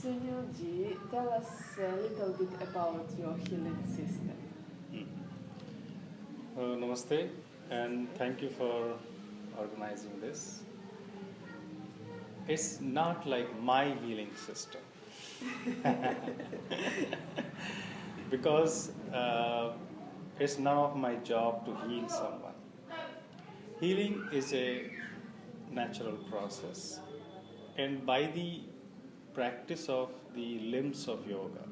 Sunilji, tell us a little bit about your healing system. Namaste, and thank you for organizing this. It's not like my healing system because it's none of my job to heal someone. Healing is a natural process, and by the practice of the limbs of yoga,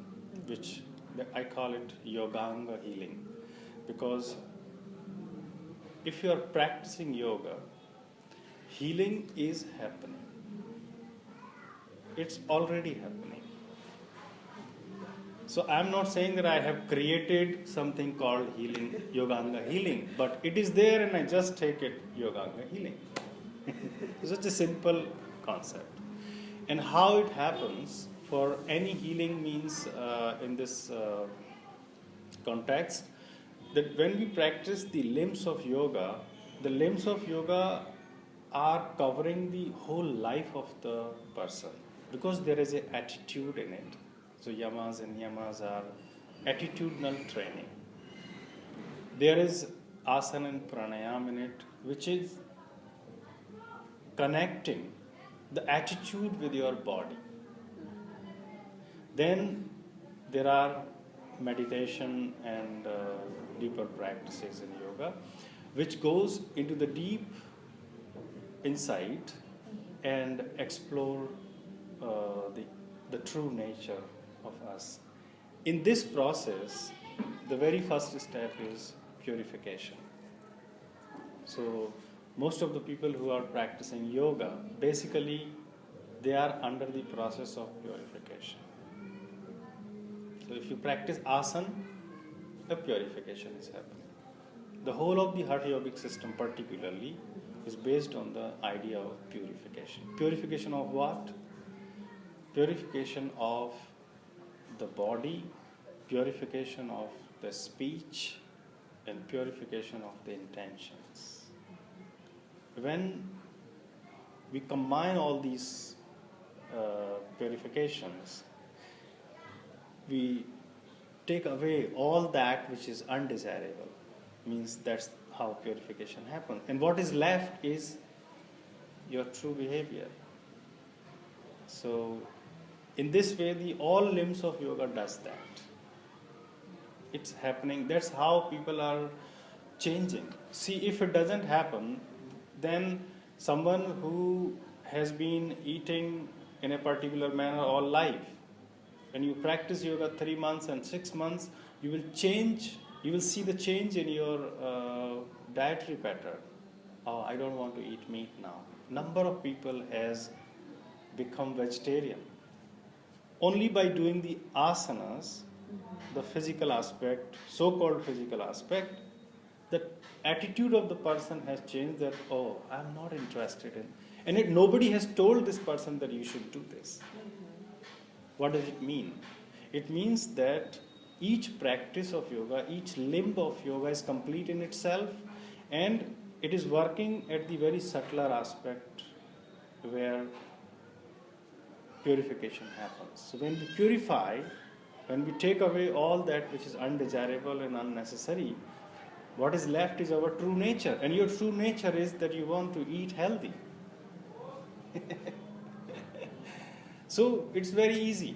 which I call it Yoganga healing, because if you are practicing yoga, healing is happening. It's already happening. So I'm not saying that I have created something called healing, Yoganga healing, but it is there and I just take it Yoganga healing. It's such a simple concept. And how it happens for any healing means in this context, that when we practice the limbs of yoga are covering the whole life of the person because there is an attitude in it. So yamas and niyamas are attitudinal training. There is asana and pranayam in it, which is connecting the attitude with your body. Then there are meditation and deeper practices in yoga, which goes into the deep insight and explore the true nature of us. In this process, the very first step is purification. So most of the people who are practicing yoga, basically they are under the process of purification. So if you practice asana, a purification is happening. The whole of the Hatha Yogic system particularly is based on the idea of purification. Purification of what? Purification of the body, purification of the speech, and purification of the intentions. When we combine all these purifications, we take away all that which is undesirable. Means that's how purification happens. And what is left is your true behavior. So in this way, the all limbs of yoga does that. It's happening. That's how people are changing. See, if it doesn't happen, then someone who has been eating in a particular manner all life, when you practice yoga 3 months and 6 months, you will change. You will see the change in your dietary pattern. Oh, I don't want to eat meat now. Number of people has become vegetarian. Only by doing the asanas, the physical aspect, so-called physical aspect, the attitude of the person has changed that, oh, I'm not interested in. And nobody has told this person that you should do this. What does it mean? It means that each practice of yoga, each limb of yoga is complete in itself, and it is working at the very subtler aspect where purification happens. So when we purify, when we take away all that which is undesirable and unnecessary, what is left is our true nature. And your true nature is that you want to eat healthy. So it's very easy.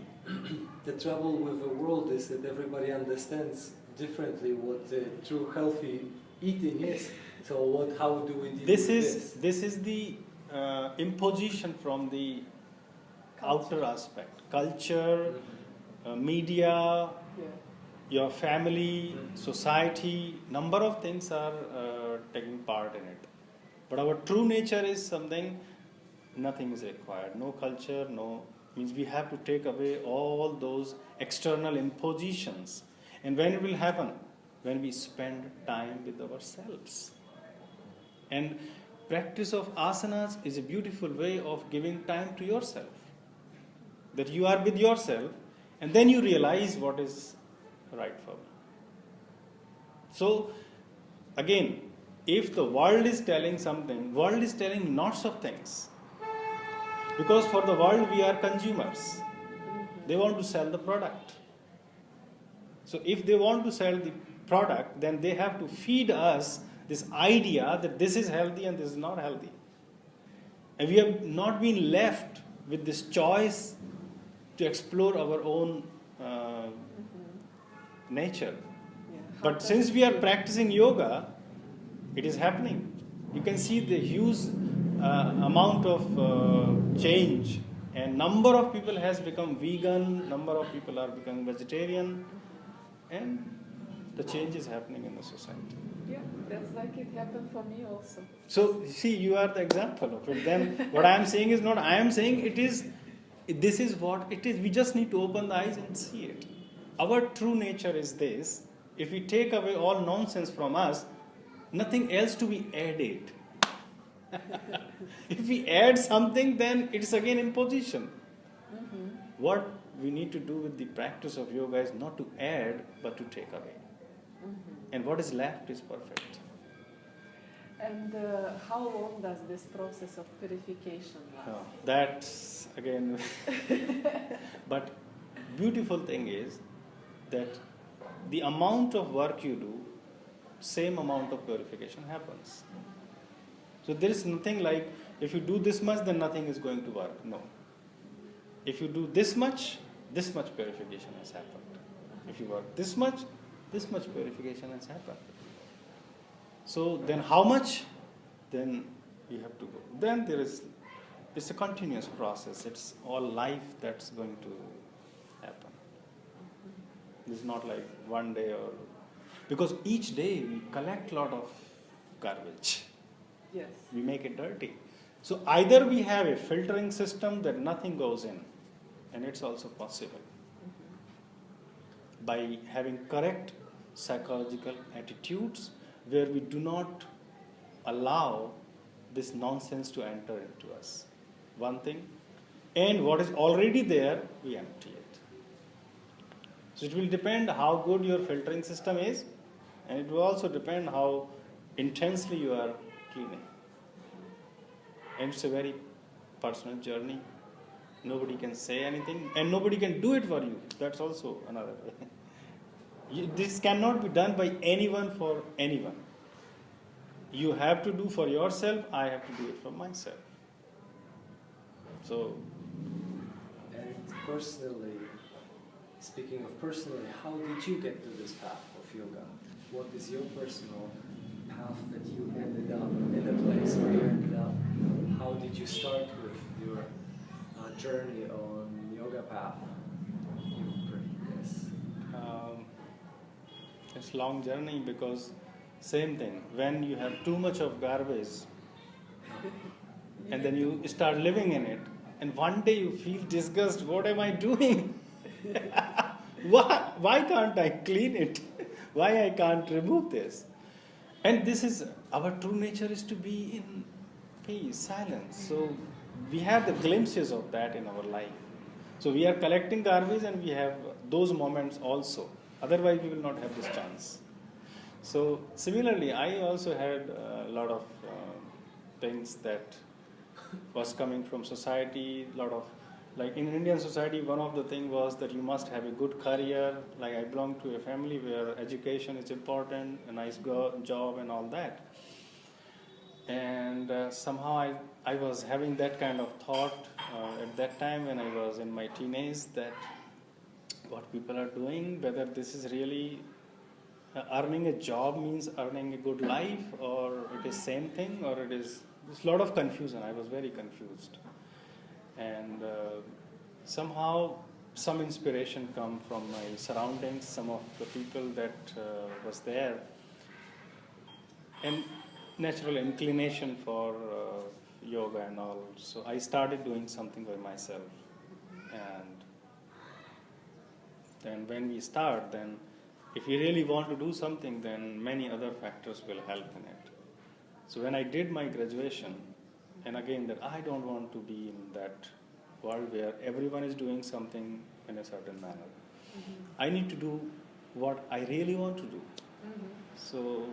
The trouble with the world is that everybody understands differently what true healthy eating is. So how do we deal with this? This is the imposition from the outer aspect. Culture, media, your family, society, number of things are taking part in it. But our true nature is something, nothing is required. No culture, means we have to take away all those external impositions. And when it will happen? When we spend time with ourselves. And practice of asanas is a beautiful way of giving time to yourself. That you are with yourself and then you realize what is right for me. So again, if the world is telling something, world is telling lots of things. Because for the world we are consumers. They want to sell the product. So if they want to sell the product, then they have to feed us this idea that this is healthy and this is not healthy. And we have not been left with this choice to explore our own nature. Yeah. But since we are practicing yoga, it is happening. You can see the huge amount of change, and number of people has become vegan, number of people are becoming vegetarian, and the change is happening in the society. Yeah, that's like it happened for me also. So see, you are the example of it. Then what I am saying is not I am saying it is. This is what it is. We just need to open the eyes and see it. Our true nature is this. If we take away all nonsense from us, nothing else to be added. If we add something, then it is again imposition. Mm-hmm. What we need to do with the practice of yoga is not to add, but to take away. Mm-hmm. And what is left is perfect. And how long does this process of purification last? Oh, that's again. But beautiful thing is that the amount of work you do, same amount of purification happens. So there is nothing like if you do this much, then nothing is going to work. No. If you do this much purification has happened. If you work this much purification has happened. So then how much? Then you have to go. Then it's a continuous process. It's all life that's going to happen. It's not like one day or... Because each day we collect a lot of garbage. Yes. We make it dirty. So either we have a filtering system that nothing goes in, and it's also possible. By having correct psychological attitudes where we do not allow this nonsense to enter into us. One thing. And what is already there, we empty it. So it will depend how good your filtering system is, and it will also depend how intensely you are cleaning. And it's a very personal journey. Nobody can say anything, and nobody can do it for you. That's also another way. This cannot be done by anyone for anyone. You have to do for yourself, I have to do it for myself. So... And personally, speaking of personally, how did you get to this path of yoga? What is your personal path that you ended up in the place where you ended up? How did you start with your journey on yoga path? Yes. It's a long journey because same thing, when you have too much of garbage and then you start living in it, and one day you feel disgust, what am I doing? Why can't I clean it? Why I can't remove this? And this is, our true nature is to be in peace, silence. So we have the glimpses of that in our life. So we are collecting garbage and we have those moments also. Otherwise we will not have this chance. So similarly, I also had a lot of things that was coming from society, lot of, like in Indian society, one of the things was that you must have a good career. Like I belong to a family where education is important, a nice job and all that. And somehow I was having that kind of thought at that time when I was in my teenage, that what people are doing, whether this is really earning a job means earning a good life, or it is same thing, or it is, there's a lot of confusion. I was very confused. And somehow some inspiration come from my surroundings, some of the people that was there, and natural inclination for yoga and all. So I started doing something by myself. And then when we start, then if you really want to do something, then many other factors will help in it. So when I did my graduation, and again that I don't want to be in that world where everyone is doing something in a certain manner. I need to do what I really want to do. So,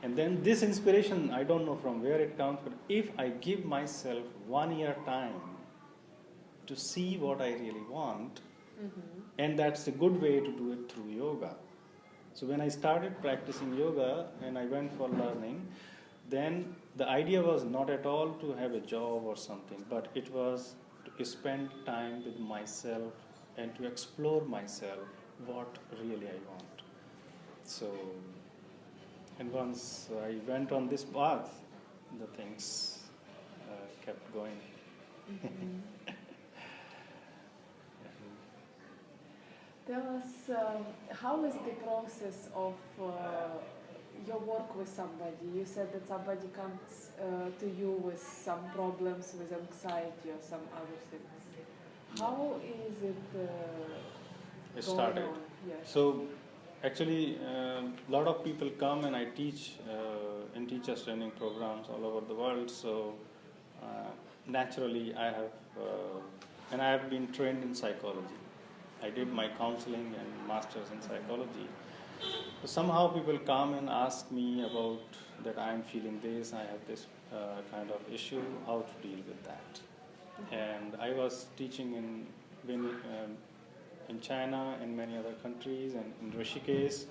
and then this inspiration, I don't know from where it comes, but if I give myself 1 year time to see what I really want, And that's a good way to do it through yoga. So when I started practicing yoga and I went for learning, then the idea was not at all to have a job or something, but it was to spend time with myself and to explore myself, what really I want. So, and once I went on this path, the things kept going. Tell us, how is the process of your work with somebody? You said that somebody comes to you with some problems with anxiety or some other things. How is it It going started. on? Yes. So, actually, a lot of people come and I teach in teachers training programs all over the world. So, naturally, I have been trained in psychology. I did my counseling and masters in psychology. So somehow people come and ask me about that I am feeling this, I have this kind of issue, how to deal with that. And I was teaching in China and many other countries and in Rishikesh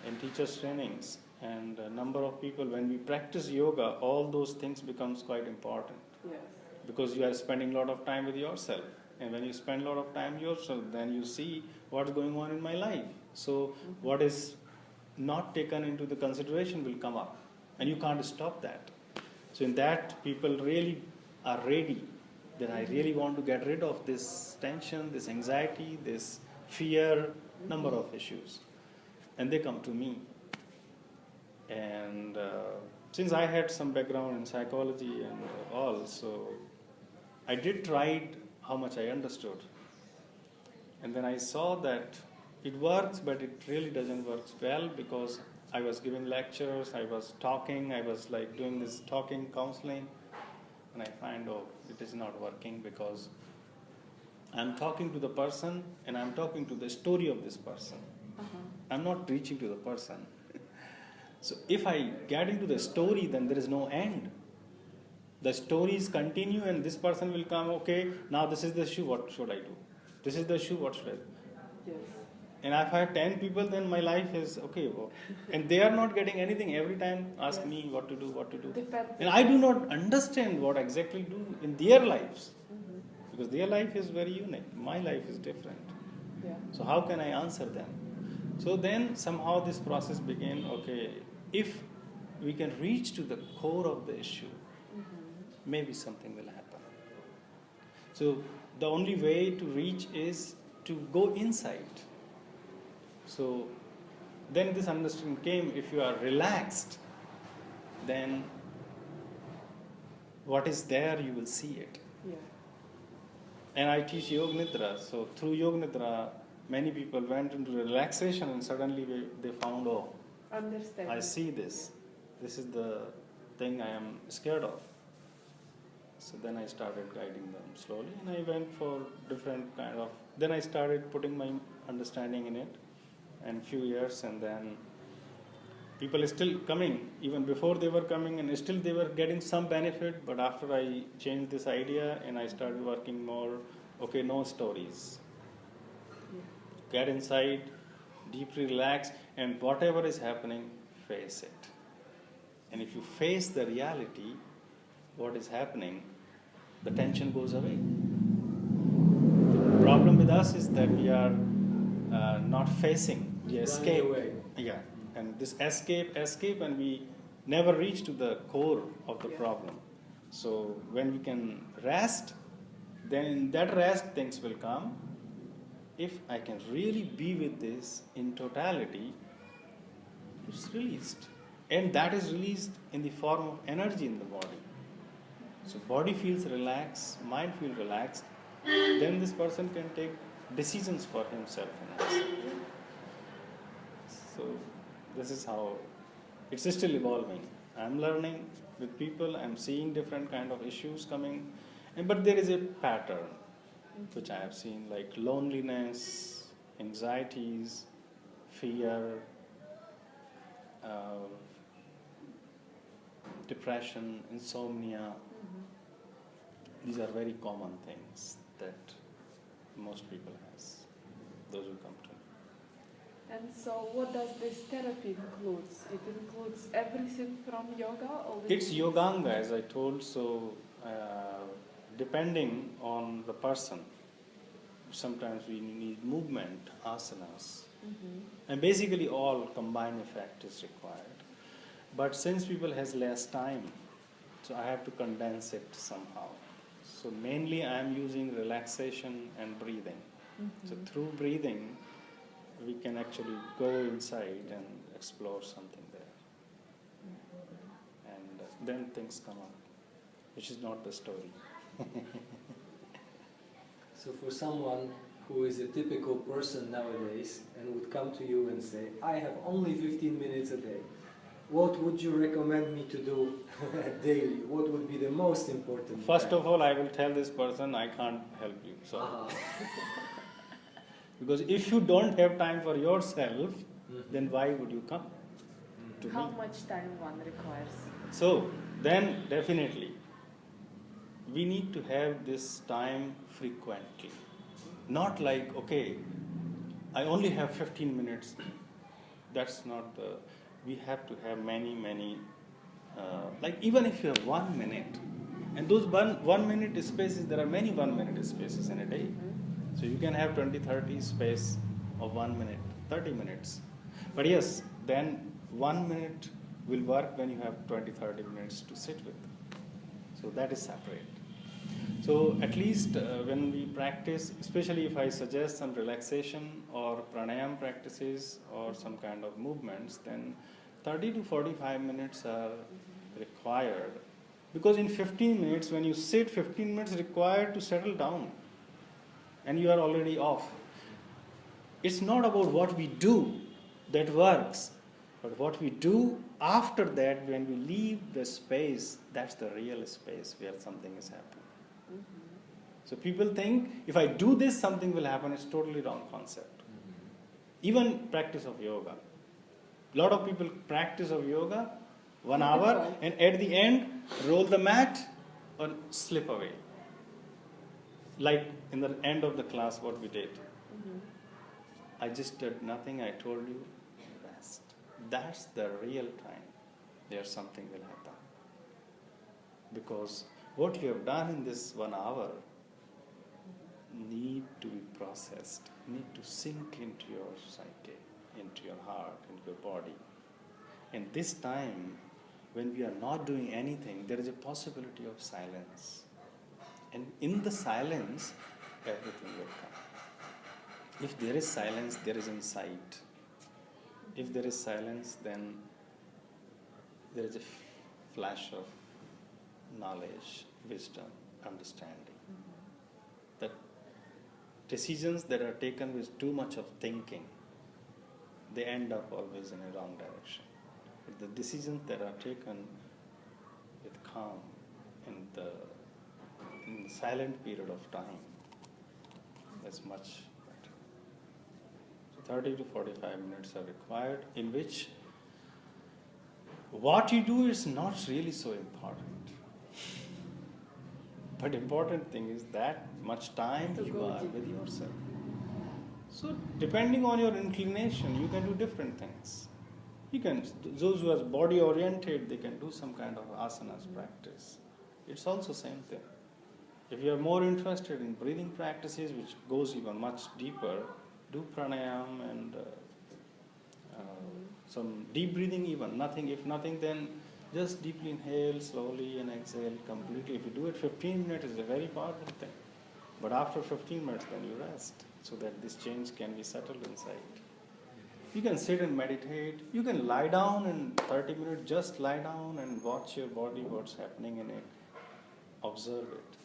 in teachers trainings. And a number of people, when we practice yoga, all those things becomes quite important. Yes. Because you are spending a lot of time with yourself. And when you spend a lot of time yourself, then you see what's going on in my life. So what is not taken into the consideration will come up. And you can't stop that. So in that, people really are ready that I really want to get rid of this tension, this anxiety, this fear, number of issues. And they come to me. And since I had some background in psychology and all, so I did try how much I understood. And then I saw that it works, but it really doesn't work well because I was giving lectures, I was talking, I was like doing this talking counseling, and I find, oh, it is not working because I'm talking to the person and I'm talking to the story of this person. I'm not reaching to the person. So if I get into the story, then there is no end. The stories continue and this person will come, okay, now this is the issue, what should I do? This is the issue, what should I do? Yes. And if I have 10 people, then my life is okay. And they are not getting anything. Every time ask me what to do, what to do. And I do not understand what exactly do in their lives. Because their life is very unique. My life is different. Yeah. So how can I answer them? So then somehow this process began, okay, if we can reach to the core of the issue, maybe something will happen. So the only way to reach is to go inside. So then this understanding came, if you are relaxed, then what is there, you will see it. Yeah. And I teach Yoga Nidra, so through Yoga Nidra, many people went into relaxation and suddenly they found, oh, Understand. I see this. This is the thing I am scared of. So then I started guiding them slowly and I went for different kind of, then I started putting my understanding in it and few years and then people are still coming, even before they were coming and still they were getting some benefit, but after I changed this idea and I started working more, okay, no stories. Get inside, deeply relax and whatever is happening, face it. And if you face the reality, what is happening, the tension goes away. The problem with us is that we are not facing, we escape. Yeah, and this escape, and we never reach to the core of the problem. So when we can rest, then in that rest things will come. If I can really be with this in totality, it's released. And that is released in the form of energy in the body. So body feels relaxed, mind feels relaxed, then this person can take decisions for himself and herself. So this is how it's still evolving. I'm learning with people, I'm seeing different kind of issues coming, but there is a pattern which I have seen, like loneliness, anxieties, fear, depression, insomnia. These are very common things that most people has. those who come to me. And so what does this therapy include? It includes everything from yoga? Or It's Yoganga, as I told, so depending on the person, sometimes we need movement, asanas, and basically all combined effect is required. But since people has less time, so I have to condense it somehow. So mainly I am using relaxation and breathing. So through breathing, we can actually go inside and explore something there. And then things come up, which is not the story. So for someone who is a typical person nowadays and would come to you and say, I have only 15 minutes a day, what would you recommend me to do daily? What would be the most important? First of all, I will tell this person, I can't help you. Sorry. Because if you don't have time for yourself, then why would you come to How me? much time one requires? So, then definitely, we need to have this time frequently. Not like, okay, I only have 15 minutes. That's not the... We have to have many, like even if you have 1 minute, and those one minute spaces, there are many 1 minute spaces in a day. So you can have 20-30 space of 1 minute, 30 minutes. But yes, then 1 minute will work when you have 20-30 minutes to sit with. So that is separate. So at least when we practice, especially if I suggest some relaxation or pranayam practices or some kind of movements, then 30 to 45 minutes are required. Because in 15 minutes, when you sit, 15 minutes required to settle down. And you are already off. It's not about what we do that works, but what we do after that, when we leave the space, that's the real space where something is happening. So people think, if I do this, something will happen. It's totally wrong concept. Even practice of yoga. A lot of people practice of yoga 1 hour, and at the end, roll the mat or slip away. Like in the end of the class, what we did. I just did nothing, I told you, rest. That's the real time where something will happen. Because what you have done in this 1 hour need to be processed, need to sink into your psyche, into your heart, into your body. And this time, when we are not doing anything, there is a possibility of silence. And in the silence, everything will come. If there is silence, there is insight. If there is silence, then there is a flash of knowledge, wisdom, understanding. That decisions that are taken with too much of thinking, they end up always in a wrong direction. But the decisions that are taken with calm in the silent period of time, that's much better. So 30 to 45 minutes are required, in which what you do is not really so important. But important thing is that much time you are with yourself. So depending on your inclination, you can do different things. You can, those who are body oriented, they can do some kind of asanas practice. It's also same thing. If you are more interested in breathing practices, which goes even much deeper, do pranayam and some deep breathing even. Nothing, if nothing, then just deeply inhale, slowly, and exhale completely. If you do it 15 minutes, it's a very powerful thing. But after 15 minutes, then you rest, so that this change can be settled inside. You can sit and meditate. You can lie down and 30 minutes, just lie down and watch your body, what's happening in it. Observe it.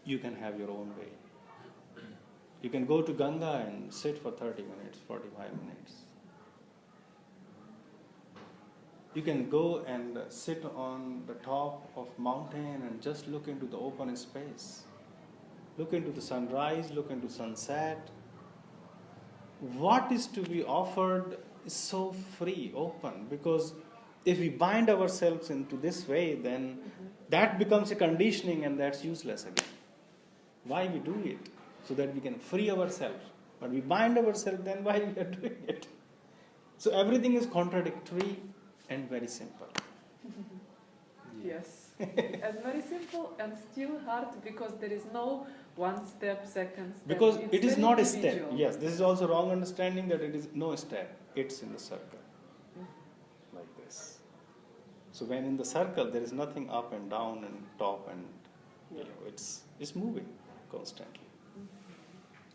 You can have your own way. You can go to Ganga and sit for 30 minutes, 45 minutes. You can go and sit on the top of mountain and just look into the open space. Look into the sunrise, look into sunset. What is to be offered is so free, open, because if we bind ourselves into this way, then that becomes a conditioning and that's useless again. Why we do it? So that we can free ourselves. But we bind ourselves, then why we are doing it? So everything is contradictory and very simple. Yes. And very simple and still hard because there is no one step, second step. Because It's it is very not a step. individual. Yes, this is also wrong understanding that it is no step. It's in the circle. Like this. So when in the circle there is nothing up and down and top and it's moving constantly.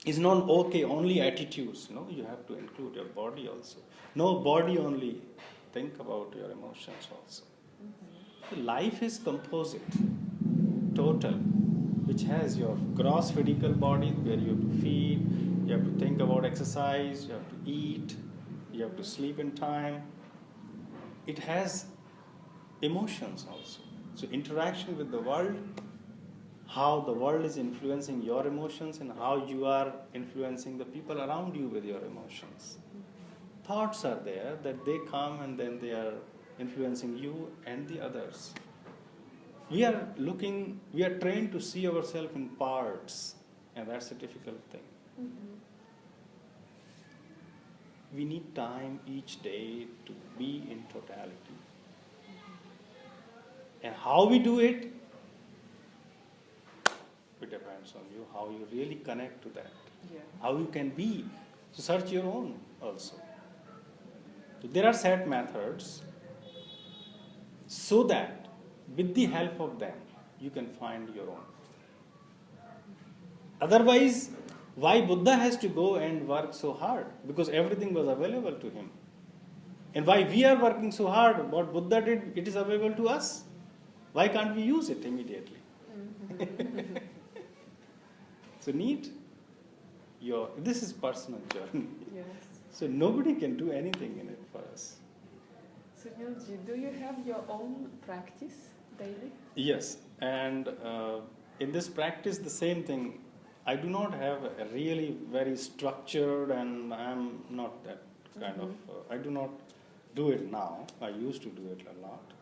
It's not okay only attitudes, no, you have to include your body also. No body only, think about your emotions also. Life is composite, total, which has your gross physical body where you have to feed, you have to think about exercise, you have to eat, you have to sleep in time. It has emotions also. So interaction with the world, how the world is influencing your emotions and how you are influencing the people around you with your emotions. Thoughts are there that they come and then they are influencing you and the others. We are trained to see ourselves in parts, and that's a difficult thing. We need time each day to be in totality. And how we do it, it depends on you, how you really connect to that. Yeah. How you can be. So search your own also. So there are set methods so that with the help of them you can find your own. Otherwise, why Buddha has to go and work so hard? Because everything was available to him. And why we are working so hard? What Buddha did, it is available to us. Why can't we use it immediately? So this is personal journey. Yes. So nobody can do anything in it for us. Sunilji, do you have your own practice daily? Yes, and in this practice the same thing. I do not have a really very structured, and I am not that kind of, I do not do it now. I used to do it a lot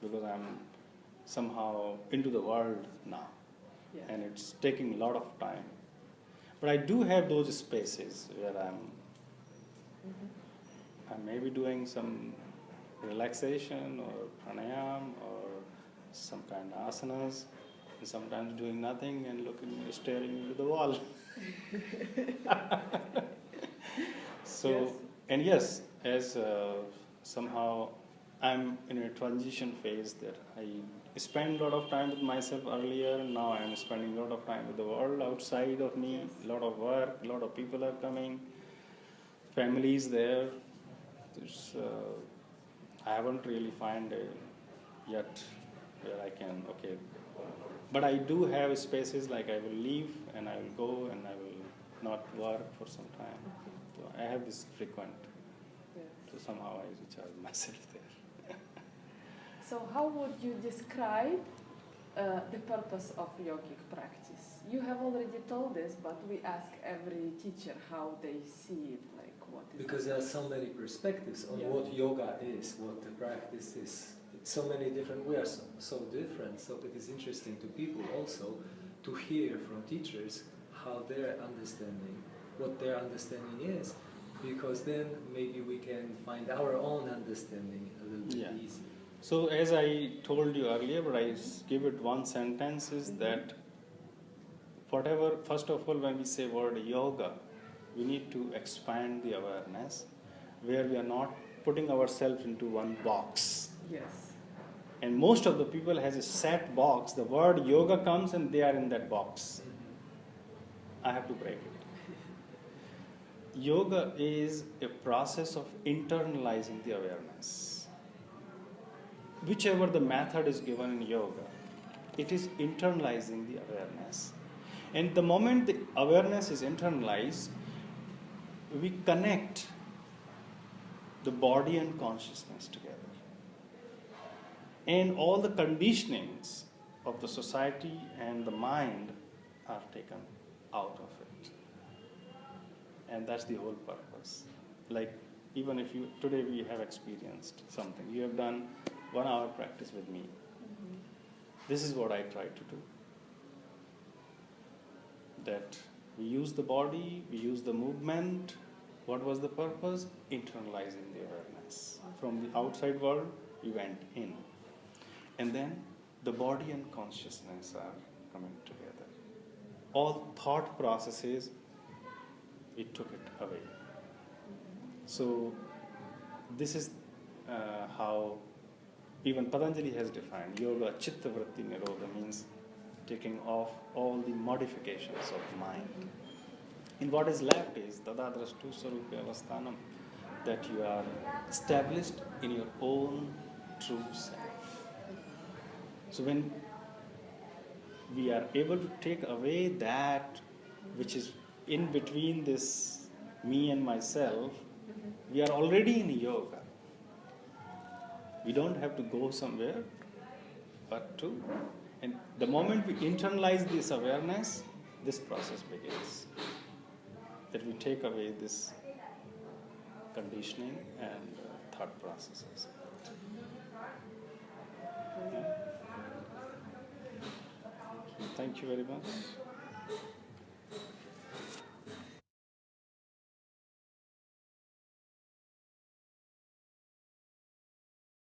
because I am somehow into the world now. Yeah. And it's taking a lot of time. But I do have those spaces where I'm maybe doing some relaxation or pranayam or some kind of asanas, and sometimes doing nothing and staring into the wall. So, Yes. and yes, as somehow I'm in a transition phase that I spend a lot of time with myself earlier, and now I'm spending a lot of time with the world outside of me. Yes. A lot of work, a lot of people are coming, families there. I haven't really found yet where I can, but I do have spaces like I will leave and I will go and I will not work for some time. So I have this frequent, Yes. so somehow I recharge myself there. So how would you describe the purpose of yogic practice? You have already told us, but we ask every teacher how they see it, like what is Because there are so many perspectives on Yeah. what yoga is, what the practice is. It's so many different, we are so different, so it is interesting to people also to hear from teachers how their understanding, what their understanding is, because then maybe we can find our own understanding a little bit easier. So as I told you earlier, but I give it one sentence is that whatever, first of all, when we say word yoga, we need to expand the awareness where we are not putting ourselves into one box. Yes. And most of the people has a set box. The word yoga comes and they are in that box. I have to break it. Yoga is a process of internalizing the awareness. Whichever the method is given in yoga, it is internalizing the awareness. And the moment the awareness is internalized, we connect the body and consciousness together. And all the conditionings of the society and the mind are taken out of it. And that's the whole purpose. Like, even if today we have experienced something, you have done 1 hour practice with me. This is what I try to do. That We use the body, we use the movement. What was the purpose? Internalizing the awareness. From the outside world, we went in. And then the body and consciousness are coming together. All thought processes, we took it away. So this is how even Patanjali has defined yoga. Chitta vritti nirodha means taking off all the modifications of mind. And what is left is tadadrashtu sarupe avasthanam, that you are established in your own true self. So when we are able to take away that which is in between this me and myself, we are already in yoga. We don't have to go somewhere, but to, and the moment we internalize this awareness, this process begins. That we take away this conditioning and thought processes. Yeah. Thank you very much.